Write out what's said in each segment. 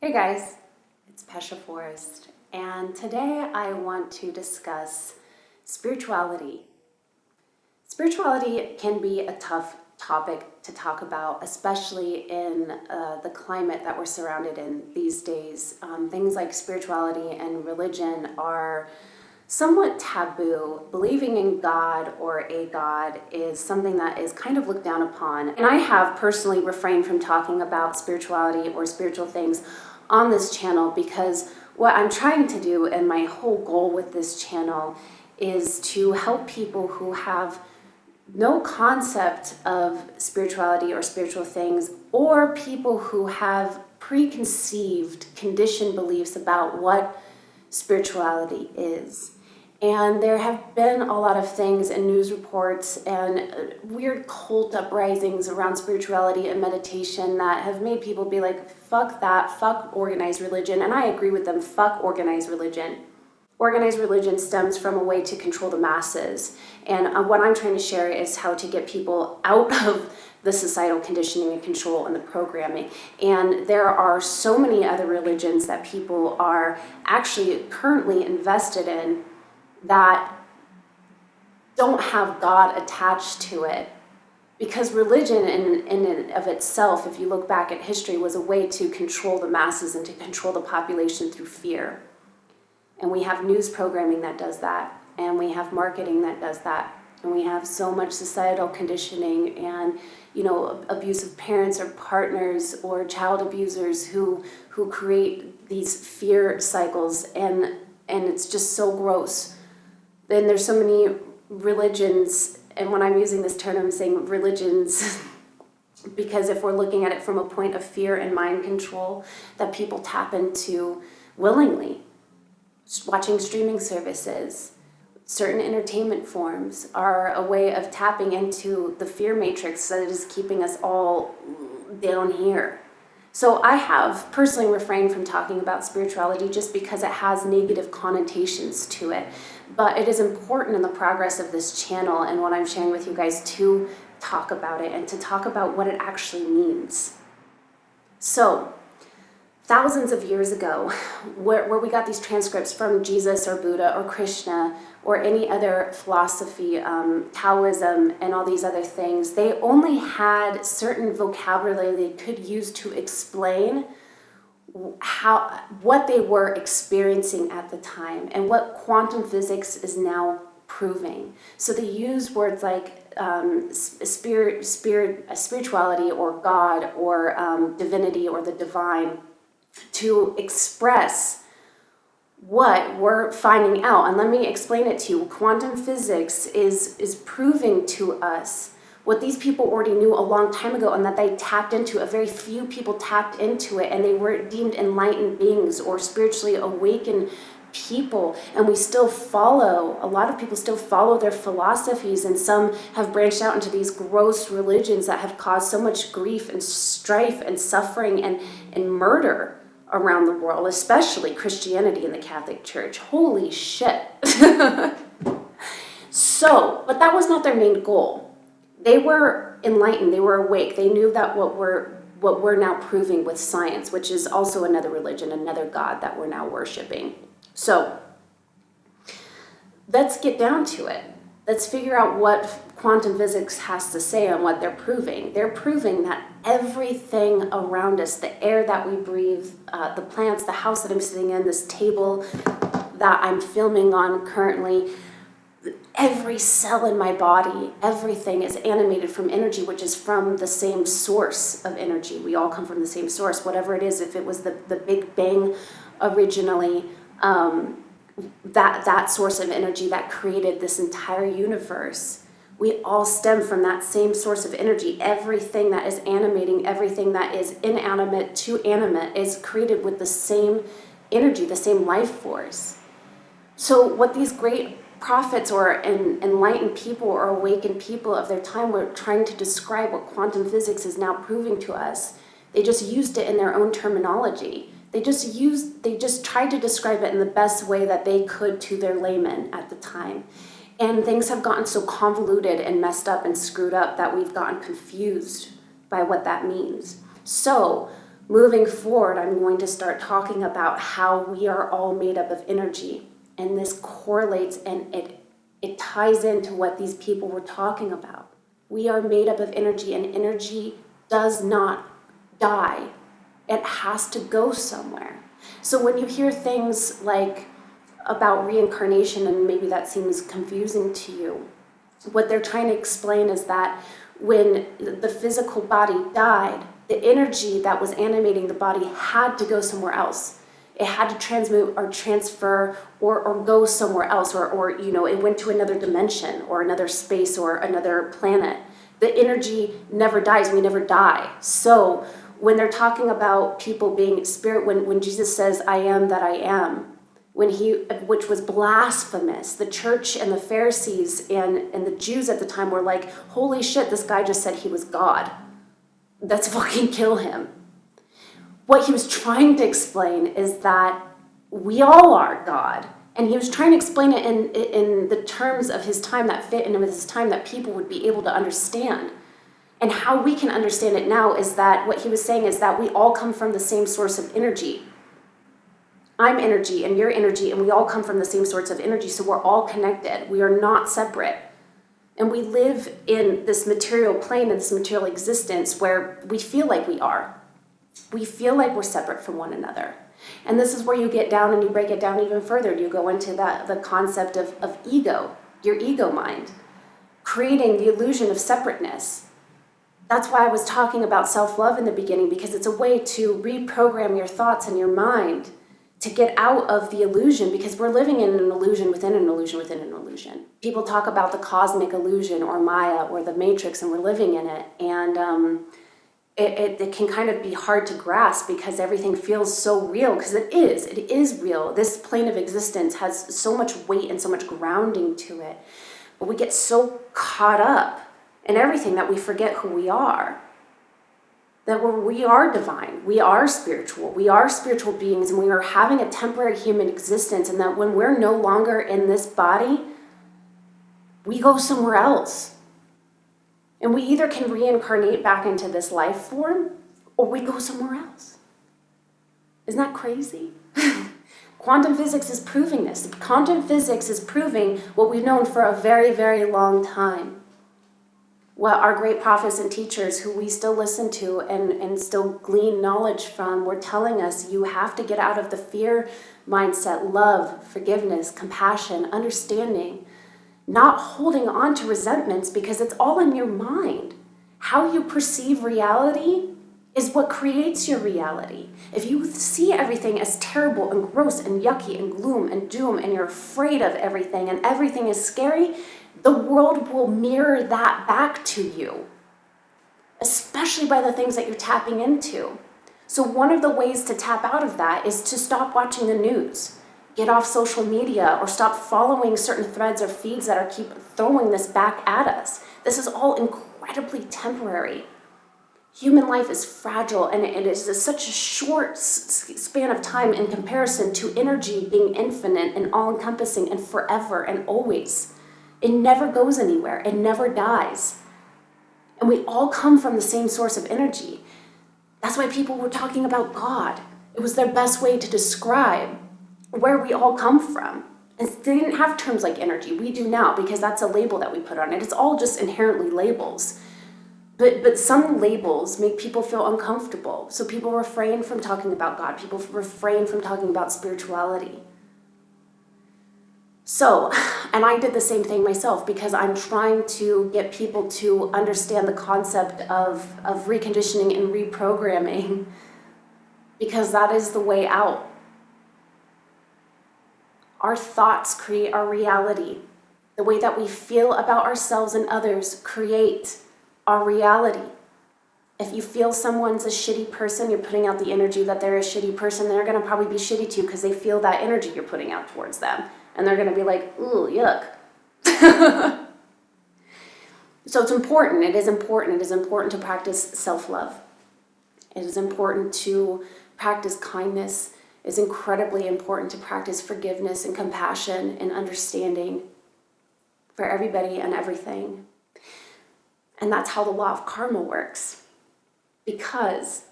Hey guys, it's Pesha Forrest, and today I want to discuss spirituality. Spirituality can be a tough topic to talk about, especially in the climate that we're surrounded in these days. Things like spirituality and religion are somewhat taboo. Believing in God or a God is something that is kind of looked down upon. And I have personally refrained from talking about spirituality or spiritual things on this channel because what I'm trying to do, and my whole goal with this channel, is to help people who have no concept of spirituality or spiritual things, or people who have preconceived, conditioned beliefs about what spirituality is. And there have been a lot of things in news reports and weird cult uprisings around spirituality and meditation that have made people be like, fuck that, fuck organized religion. And I agree with them, fuck organized religion. Organized religion stems from a way to control the masses. And what I'm trying to share is how to get people out of the societal conditioning and control and the programming. And there are so many other religions that people are actually currently invested in that don't have God attached to it. Because religion in and of itself, if you look back at history, was a way to control the masses and to control the population through fear. And we have news programming that does that, and we have marketing that does that, and we have so much societal conditioning and, abusive parents or partners or child abusers who create these fear cycles, and it's just so gross. Then there's so many religions, and when I'm using this term, I'm saying religions because if we're looking at it from a point of fear and mind control that people tap into willingly, watching streaming services, certain entertainment forms are a way of tapping into the fear matrix that is keeping us all down here. So I have personally refrained from talking about spirituality just because it has negative connotations to it. But it is important in the progress of this channel and what I'm sharing with you guys to talk about it and to talk about what it actually means. So, thousands of years ago, where we got these transcripts from Jesus or Buddha or Krishna or any other philosophy, Taoism and all these other things, they only had certain vocabulary they could use to explain what they were experiencing at the time and what quantum physics is now proving. So they use words like spirituality or God or divinity or the divine to express what we're finding out. And let me explain it to you. Quantum physics is proving to us what these people already knew a long time ago, and that they tapped into. A very few people tapped into it, and they were deemed enlightened beings or spiritually awakened people. And we still follow, a lot of people still follow their philosophies, and some have branched out into these gross religions that have caused so much grief and strife and suffering and murder around the world, especially Christianity and the Catholic Church. Holy shit. So, but that was not their main goal. They were enlightened, they were awake, they knew that what we're now proving with science, which is also another religion, another God that we're now worshiping. So, let's get down to it. Let's figure out what quantum physics has to say on what they're proving. They're proving that everything around us, the air that we breathe, the plants, the house that I'm sitting in, this table that I'm filming on currently, every cell in my body, everything is animated from energy, which is from the same source of energy. We all come from the same source, whatever it is. If it was the Big Bang originally, that source of energy that created this entire universe, we all stem from that same source of energy. Everything that is animating, everything that is inanimate to animate is created with the same energy, the same life force. So what these great prophets or enlightened people or awakened people of their time were trying to describe what quantum physics is now proving to us, they just used it in their own terminology. They just tried to describe it in the best way that they could to their laymen at the time. And things have gotten so convoluted and messed up and screwed up that we've gotten confused by what that means. So moving forward, I'm going to start talking about how we are all made up of energy. And this correlates and it ties into what these people were talking about. We are made up of energy, and energy does not die. It has to go somewhere. So when you hear things like about reincarnation, and maybe that seems confusing to you, what they're trying to explain is that when the physical body died, the energy that was animating the body had to go somewhere else. It had to transmute or transfer or go somewhere else, or it went to another dimension or another space or another planet. The energy never dies. We never die. So when they're talking about people being spirit, when Jesus says, I am that I am, which was blasphemous, the church and the Pharisees and the Jews at the time were like, holy shit, this guy just said he was God. Let's fucking kill him. What he was trying to explain is that we all are God. And he was trying to explain it in the terms of his time that fit and with his time that people would be able to understand. And how we can understand it now is that what he was saying is that we all come from the same source of energy. I'm energy and you're energy, and we all come from the same source of energy, so we're all connected. We are not separate. And we live in this material plane, in this material existence where we feel like we are. We feel like we're separate from one another. And this is where you get down and you break it down even further. You go into the concept of ego, your ego mind, creating the illusion of separateness. That's why I was talking about self-love in the beginning, because it's a way to reprogram your thoughts and your mind to get out of the illusion, because we're living in an illusion within an illusion within an illusion. People talk about the cosmic illusion or Maya or the Matrix, and we're living in it. And it can kind of be hard to grasp because everything feels so real, because it is real. This plane of existence has so much weight and so much grounding to it. But we get so caught up in everything that we forget who we are. That we are divine, we are spiritual beings, and we are having a temporary human existence, and that when we're no longer in this body, we go somewhere else. And we either can reincarnate back into this life form, or we go somewhere else. Isn't that crazy? Quantum physics is proving this. Quantum physics is proving what we've known for a very, very long time. What our great prophets and teachers, who we still listen to and still glean knowledge from, were telling us, you have to get out of the fear mindset, love, forgiveness, compassion, understanding, not holding on to resentments, because it's all in your mind. How you perceive reality is what creates your reality. If you see everything as terrible and gross and yucky and gloom and doom, and you're afraid of everything and everything is scary, the world will mirror that back to you, especially by the things that you're tapping into. So one of the ways to tap out of that is to stop watching the news, get off social media, or stop following certain threads or feeds that are keep throwing this back at us. This is all incredibly temporary. Human life is fragile, and it is such a short span of time in comparison to energy being infinite and all-encompassing and forever and always. It never goes anywhere. It never dies. And we all come from the same source of energy. That's why people were talking about God. It was their best way to describe where we all come from. And they didn't have terms like energy. We do now, because that's a label that we put on it. It's all just inherently labels. But some labels make people feel uncomfortable. So people refrain from talking about God. People refrain from talking about spirituality. So, and I did the same thing myself, because I'm trying to get people to understand the concept of reconditioning and reprogramming, because that is the way out. Our thoughts create our reality. The way that we feel about ourselves and others create our reality. If you feel someone's a shitty person, you're putting out the energy that they're a shitty person, they're going to probably be shitty too, because they feel that energy you're putting out towards them. And they're going to be like, ooh, yuck. So it's important. It is important. It is important to practice self-love. It is important to practice kindness. It is incredibly important to practice forgiveness and compassion and understanding for everybody and everything. And that's how the law of karma works. Because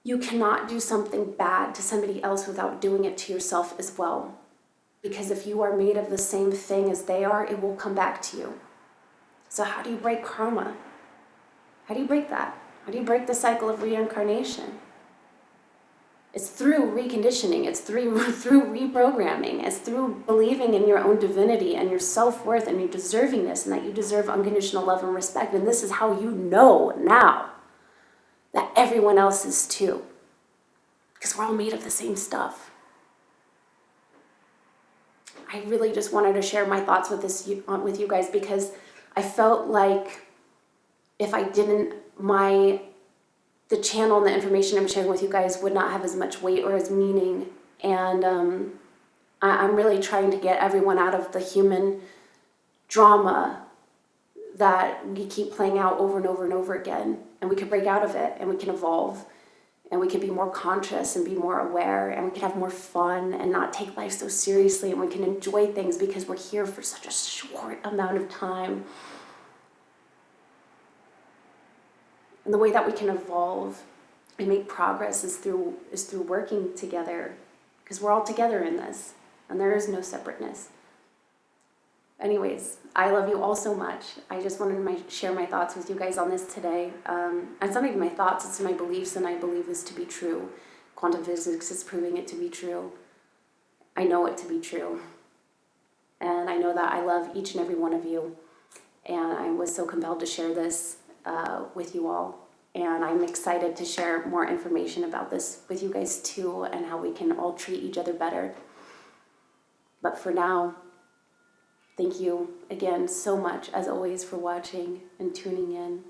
You cannot do something bad to somebody else without doing it to yourself as well. Because if you are made of the same thing as they are, it will come back to you. So how do you break karma? How do you break that? How do you break the cycle of reincarnation? It's through reconditioning. It's through reprogramming. It's through believing in your own divinity and your self-worth and your deservingness and that you deserve unconditional love and respect. And this is how you know now that everyone else is too. Because we're all made of the same stuff. I really just wanted to share my thoughts with you guys because I felt like if I didn't, the channel and the information I'm sharing with you guys would not have as much weight or as meaning. And I'm really trying to get everyone out of the human drama that we keep playing out over and over and over again. And we can break out of it and we can evolve and we can be more conscious and be more aware and we can have more fun and not take life so seriously and we can enjoy things because we're here for such a short amount of time. And the way that we can evolve and make progress is through working together because we're all together in this and there is no separateness. Anyways, I love you all so much. I just wanted to share my thoughts with you guys on this today. It's not even my thoughts, it's my beliefs, and I believe this to be true. Quantum physics is proving it to be true. I know it to be true. And I know that I love each and every one of you. And I was so compelled to share this with you all. And I'm excited to share more information about this with you guys too, and how we can all treat each other better. But for now, thank you again so much, as always, for watching and tuning in.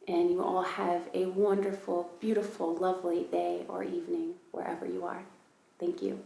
And you all have a wonderful, beautiful, lovely day or evening, wherever you are. Thank you.